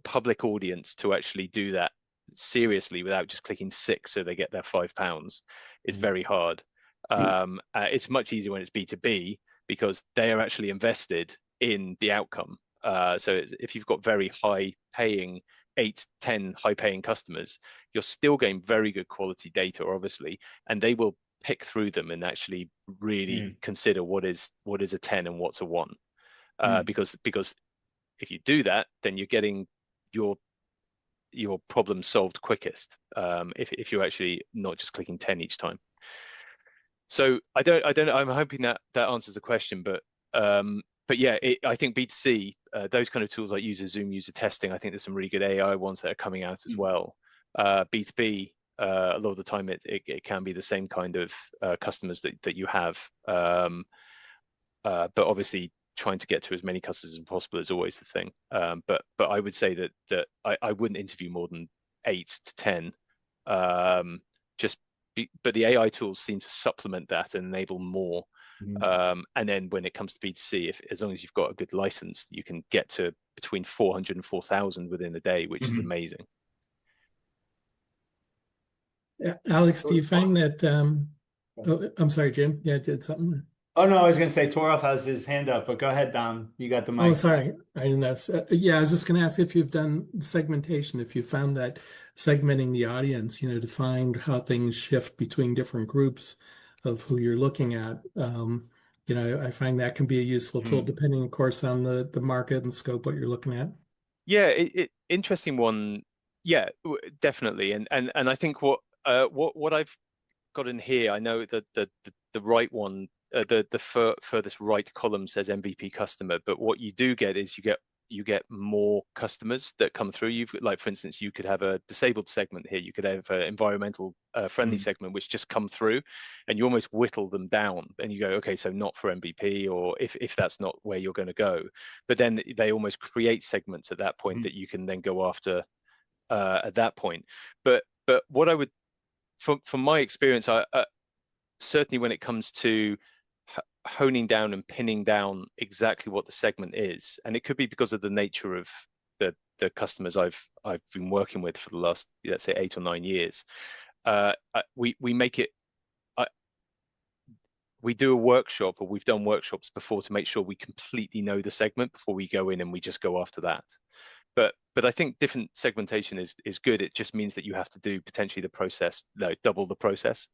public audience to actually do that seriously without just clicking 6 so they get their £5 is very hard. It's much easier when it's B2B, because they are actually invested in the outcome. So if you've got very high paying 8, 10 high paying customers, you're still getting very good quality data, obviously, and they will pick through them and actually really consider what is a 10 and what's a 1. Because if you do that, then you're getting your problem solved quickest, if you're actually not just clicking 10 each time. So I don't I'm hoping that answers the question, but yeah, I think B2C, those kind of tools like user zoom, user testing, I think there's some really good AI ones that are coming out as well. B2B, a lot of the time it can be the same kind of customers that you have, but obviously trying to get to as many customers as possible is always the thing. But I would say that I wouldn't interview more than 8 to 10. But the AI tools seem to supplement that and enable more. And then when it comes to B2C, as long as you've got a good license, you can get to between 400 and 4,000 within a day, which is amazing. Alex, do you find that? Oh, I'm sorry, Jim. Yeah, I did something. Oh no, I was going to say Toralf has his hand up, but go ahead, Dom. You got the mic. Oh, sorry, I didn't know. Yeah, I was just going to ask if you've done segmentation, if you found that segmenting the audience, to find how things shift between different groups of who you're looking at. I find that can be a useful tool, depending, of course, on the market and scope what you're looking at. Yeah, interesting one. Yeah, definitely. And I think what I've got in here, I know that the right one, the furthest right column says MVP customer, but what you do get is you get more customers that come through. You've, like, for instance, you could have a disabled segment here. You could have an environmental friendly segment, which just come through, and you almost whittle them down. And you go, okay, so not for MVP, or if that's not where you're going to go. But then they almost create segments at that point that you can then go after at that point. But what I would, from my experience, I certainly when it comes to honing down and pinning down exactly what the segment is, and it could be because of the nature of the customers I've been working with for the last, let's say, 8 or 9 years. We make it. We do a workshop, or we've done workshops before, to make sure we completely know the segment before we go in, and we just go after that. But I think different segmentation is good. It just means that you have to do potentially the process, double the process.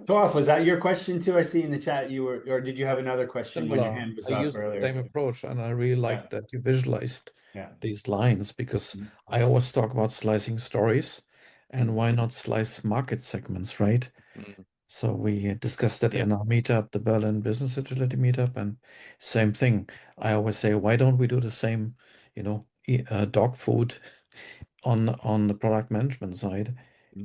Torf, was that your question too? I see in the chat or did you have another question when your hand was I up used earlier? the same approach, and I really liked that you visualized these lines, because I always talk about slicing stories, and why not slice market segments, right? So we discussed that in our meetup, the Berlin Business Agility meetup, and same thing. I always say, why don't we do the same, dog food on the product management side,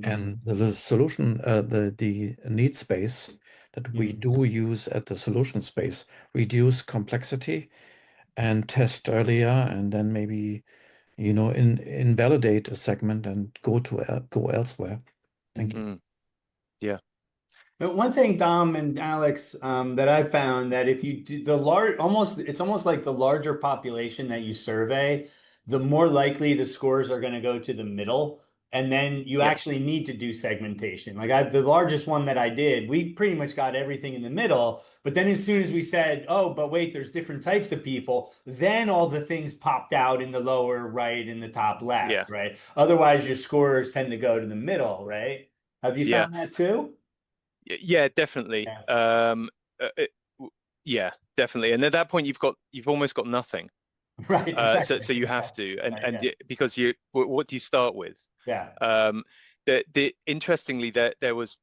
and the solution, the need space that we do use at the solution space, reduce complexity and test earlier, and then maybe, invalidate a segment and go elsewhere. Thank you. Yeah. But one thing, Dom and Alex, that I found, that if you do it's almost like the larger population that you survey, the more likely the scores are going to go to the middle. And then you actually need to do segmentation. Like the largest one that I did, we pretty much got everything in the middle. But then as soon as we said, oh, but wait, there's different types of people, then all the things popped out in the lower right and the top left, right? Otherwise, your scores tend to go to the middle, right? Have you found that too? Yeah, definitely. Yeah, definitely. And at that point, you've almost got nothing. Right. Exactly. So you have to, because what do you start with? Yeah. Interestingly, there was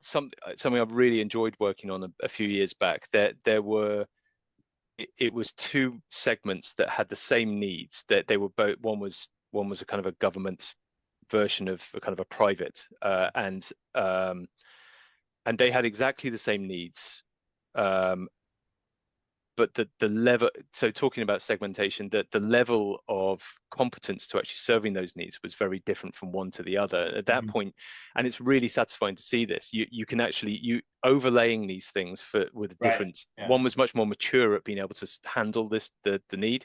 something I've really enjoyed working on a few years back. There were, it was 2 segments that had the same needs. That they were both, one was a kind of a government version of a kind of a private, and they had exactly the same needs. But the level, so talking about segmentation, the level of competence to actually serving those needs was very different from one to the other at that point. And it's really satisfying to see this. You can actually, overlaying these things with a different, one was much more mature at being able to handle the need.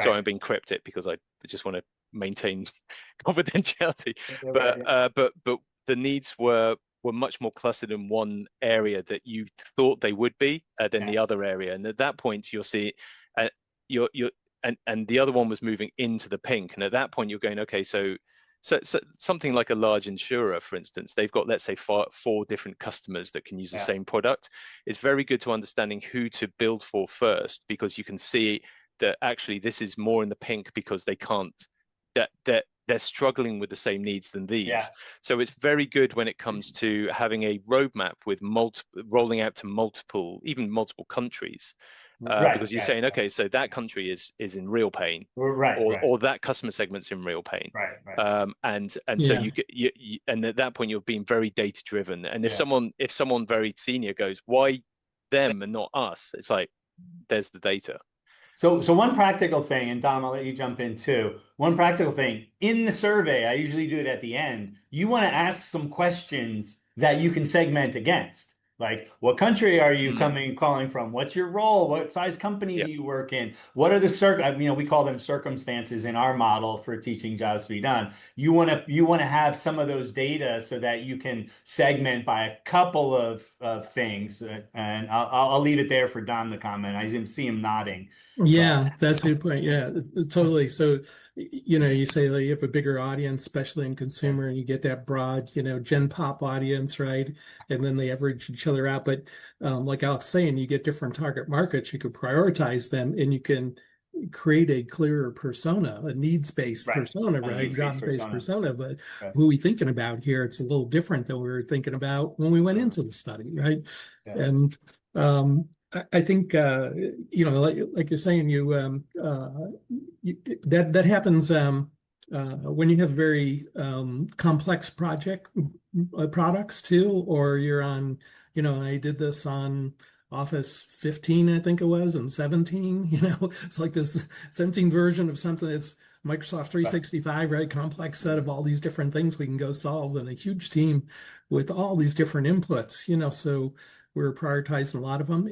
So I'm being cryptic because I just want to maintain confidentiality. But the needs were much more clustered in one area that you thought they would be than the other area. And at that point, you'll see and the other one was moving into the pink. And at that point, you're going, okay, so something like a large insurer, for instance, they've got, let's say, 4 different customers that can use the same product. It's very good to understanding who to build for first, because you can see that actually this is more in the pink because they can't, they're struggling with the same needs than these. So it's very good when it comes to having a roadmap with rolling out to multiple countries, because you're saying, okay, so that country is in real pain, or that customer segment's in real pain, and so you and at that point you're being very data driven. And if someone very senior goes, why them and not us? It's like, there's the data. So one practical thing, and Dom, I'll let you jump in too. One practical thing in the survey, I usually do it at the end. You want to ask some questions that you can segment against. Like, what country are you calling from? What's your role? What size company do you work in? What are the we call them circumstances in our model for teaching jobs to be done. You want to have some of those data so that you can segment by a couple of things. And I'll leave it there for Dom to comment. I see him nodding. Yeah, that's a good point. Yeah, totally. So you say like you have a bigger audience, especially in consumer, and you get that broad, Gen Pop audience, right? And then they average each other out. But like Alex saying, you get different target markets. You could prioritize them, and you can create a clearer persona, a needs-based Right. persona, A right? needs-based Jobs-based persona. But Right. who are we thinking about here? It's a little different than we were thinking about when we went into the study, right? Yeah. And I think like you're saying, that happens when you have very complex products too, or you're on, I did this on Office 15, I think it was, and 17, it's like this 17 version of something that's Microsoft 365, right? Complex set of all these different things we can go solve, and a huge team with all these different inputs, so we're prioritizing a lot of them.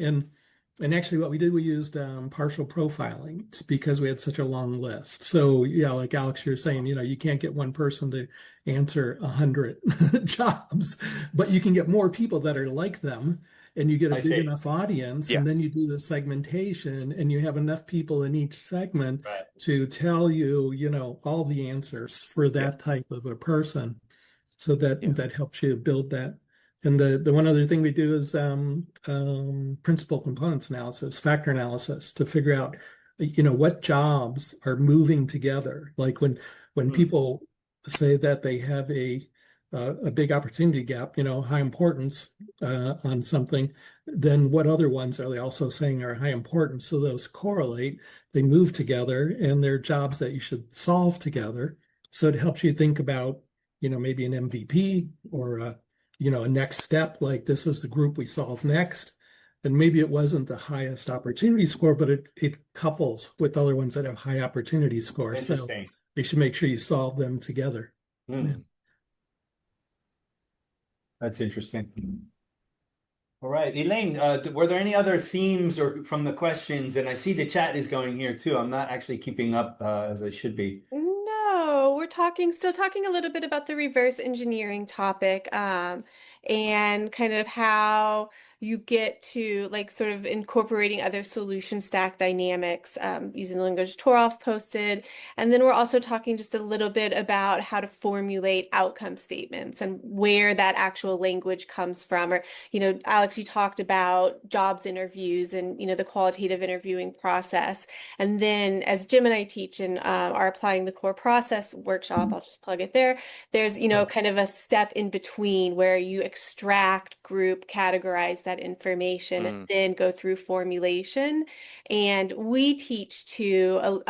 And actually what we did, we used partial profiling because we had such a long list. So yeah, like Alex, you're saying, you can't get one person to answer 100 jobs, but you can get more people that are like them, and you get a big enough audience, Yeah. and then you do the segmentation, and you have enough people in each segment Right. to tell you, all the answers for that type of a person. So that helps you build that. And the one other thing we do is principal components analysis, factor analysis, to figure out, what jobs are moving together. Like when people say that they have a big opportunity gap, high importance on something, then what other ones are they also saying are high importance? So those correlate, they move together, and they're jobs that you should solve together. So it helps you think about, maybe an MVP or a next step, like this is the group we solve next. And maybe it wasn't the highest opportunity score, but it couples with other ones that have high opportunity scores. So Interesting. you should make sure you solve them together. Yeah. That's interesting. All right, Elaine, were there any other themes or from the questions? And I see the chat is going here too. I'm not actually keeping up as I should be. No, we're still talking a little bit about the reverse engineering topic, and kind of how you get to like sort of incorporating other solution stack dynamics, using the language Torolf posted. And then we're also talking just a little bit about how to formulate outcome statements and where that actual language comes from. Or, Alex, you talked about jobs interviews and, the qualitative interviewing process. And then as Jim and I teach in our applying the core process workshop, I'll just plug it there. There's, kind of a step in between where you extract, group, categorize that information, and then go through formulation. And we teach to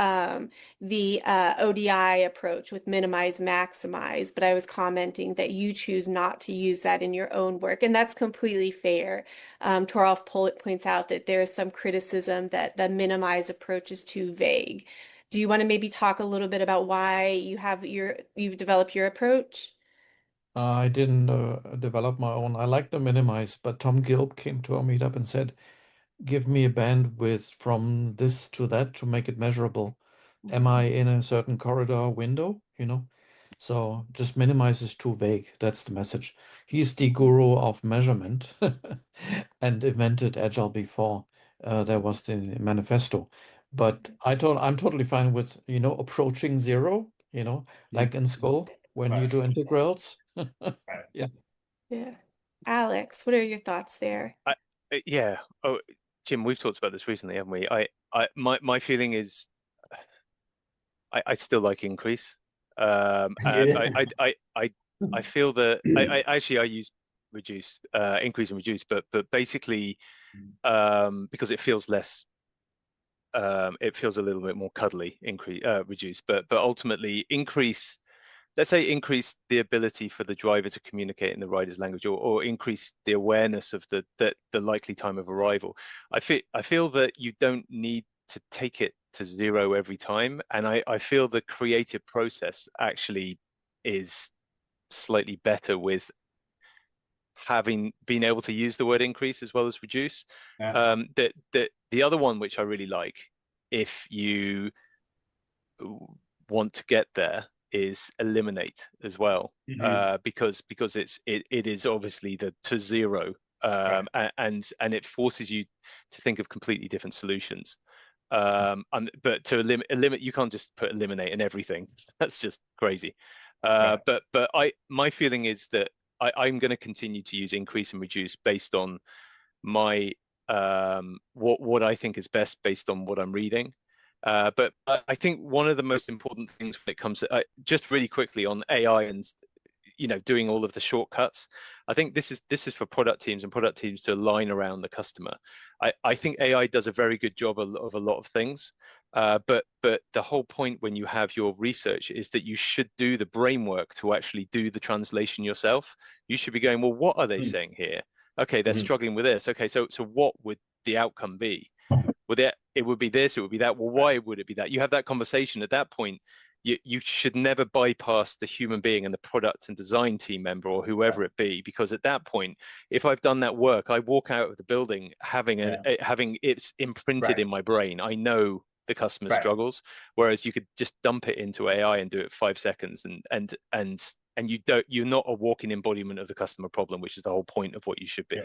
the ODI approach with minimize, maximize, but I was commenting that you choose not to use that in your own work, and that's completely fair. Torolf points out that there is some criticism that the minimize approach is too vague. Do you want to maybe talk a little bit about why you've developed your approach? I didn't develop my own. I like the minimize, but Tom Gilb came to our meetup and said, give me a bandwidth from this to that to make it measurable. Am I in a certain corridor window? So just minimize is too vague. That's the message. He's the guru of measurement and invented Agile before there was the manifesto. But I'm totally fine with, approaching zero, like in school when you do integrals. Yeah. Yeah. Alex, what are your thoughts there? Yeah. Oh, Jim, we've talked about this recently, haven't we? My feeling is I still like increase. I feel that I use reduce, increase and reduce, but basically because it feels less, it feels a little bit more cuddly. Reduce, but ultimately increase. Let's say increase the ability for the driver to communicate in the rider's language, or increase the awareness of the likely time of arrival. I feel that you don't need to take it to zero every time, and I feel the creative process actually is slightly better with having been able to use the word increase as well as reduce. The other one which I really like, if you want to get there, is eliminate as well, because it is obviously the to zero, and it forces you to think of completely different solutions. But to eliminate, you can't just put eliminate in everything. That's just crazy. Right. But my feeling is that I'm going to continue to use increase and reduce based on my what I think is best based on what I'm reading. But I think one of the most important things when it comes to just really quickly on AI and doing all of the shortcuts, I think this is for product teams and product teams to align around the customer. I think AI does a very good job of a lot of things, but the whole point when you have your research is that you should do the brain work to actually do the translation yourself. You should be going, well, what are they saying here? Okay, they're struggling with this. Okay, so what would the outcome be? It would be this, it would be that. Well, why would it be that? You have that conversation at that point. You should never bypass the human being and the product and design team member or whoever it be, because at that point, if I've done that work, I walk out of the building having it's imprinted in my brain. I know the customer struggles, whereas you could just dump it into AI and do it 5 seconds, and you're not a walking embodiment of the customer problem, which is the whole point of what you should be. Yeah.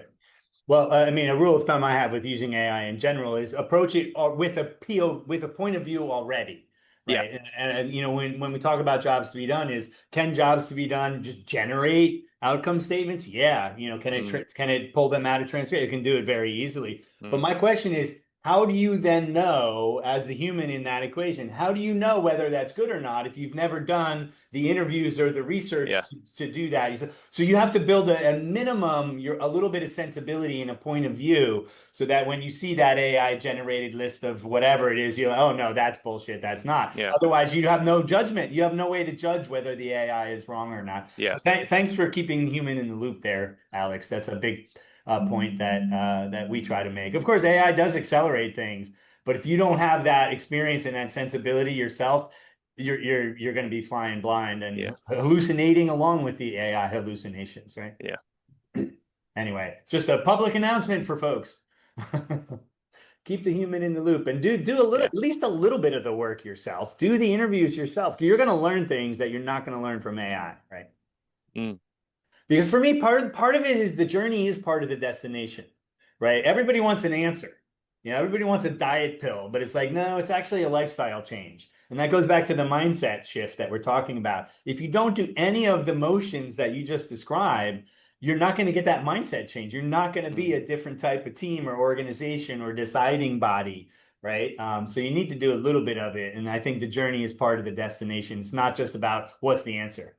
Well, I mean, a rule of thumb I have with using AI in general is approach it with a point of view already. Right. Yeah. And when we talk about jobs to be done, can jobs to be done just generate outcome statements? Yeah. Can it pull them out of transcript? It can do it very easily. But my question is, how do you then know, as the human in that equation, how do you know whether that's good or not if you've never done the interviews or the research to do that? So you have to build a minimum, a little bit of sensibility and a point of view, so that when you see that AI generated list of whatever it is, you're like, oh no, that's bullshit, that's not. Yeah. Otherwise, you have no judgment. You have no way to judge whether the AI is wrong or not. Yeah. So thanks for keeping the human in the loop there, Alex. That's a big point that we try to make. Of course, AI does accelerate things, but if you don't have that experience and that sensibility yourself, you're going to be flying blind and hallucinating along with the AI hallucinations, right? Yeah. Anyway, just a public announcement for folks. Keep the human in the loop and do a little, at least a little bit of the work yourself. Do the interviews yourself. You're going to learn things that you're not going to learn from AI, right? Because for me, part of it is the journey is part of the destination, right? Everybody wants an answer. Everybody wants a diet pill, but it's like, no, it's actually a lifestyle change. And that goes back to the mindset shift that we're talking about. If you don't do any of the motions that you just described, you're not going to get that mindset change. You're not going to be a different type of team or organization or deciding body, right? So you need to do a little bit of it. And I think the journey is part of the destination. It's not just about what's the answer.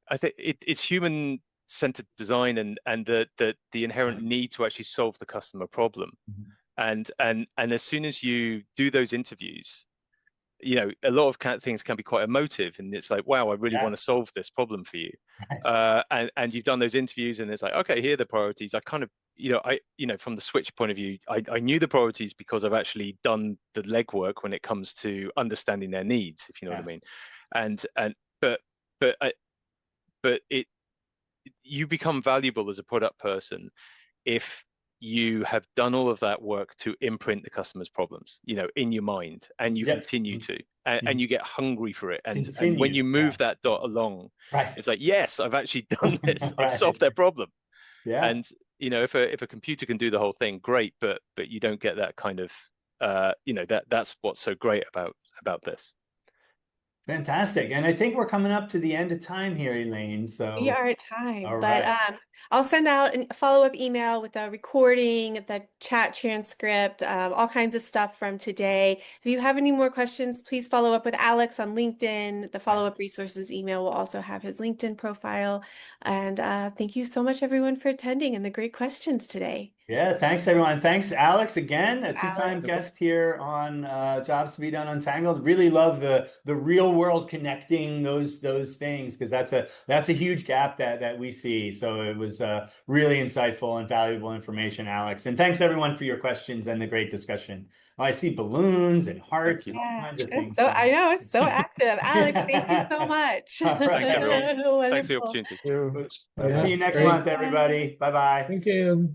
I think it's human-centered design and the inherent need to actually solve the customer problem. And as soon as you do those interviews, a lot of things can be quite emotive, and it's like, wow, I really want to solve this problem for you. And you've done those interviews, and it's like, okay, here are the priorities. I kind of, from the Switch point of view, I knew the priorities because I've actually done the legwork when it comes to understanding their needs, if you know what I mean. But you become valuable as a product person if you have done all of that work to imprint the customer's problems, in your mind, and you continue to, and you get hungry for it. And when you move that dot along, it's like, yes, I've actually done this. I've solved their problem. Yeah. And if a computer can do the whole thing, great, but you don't get that kind of, that's what's so great about this. Fantastic. And I think we're coming up to the end of time here, Elaine. So we are at time, but I'll send out a follow-up email with the recording, the chat transcript, all kinds of stuff from today. If you have any more questions, please follow up with Alex on LinkedIn. The follow-up resources email will also have his LinkedIn profile. And thank you so much, everyone, for attending and the great questions today. Yeah, thanks everyone. Thanks, Alex, again, a two-time guest here on Jobs to be Done Untangled. Really love the real world connecting those things, because that's a huge gap that we see. So it was really insightful and valuable information, Alex. And thanks everyone for your questions and the great discussion. Oh, I see balloons and hearts and all kinds of things. So I know it's so active. Alex, thank you so much. Thanks everyone. Thanks for the opportunity. See you next month, everybody. Bye-bye. Thank you.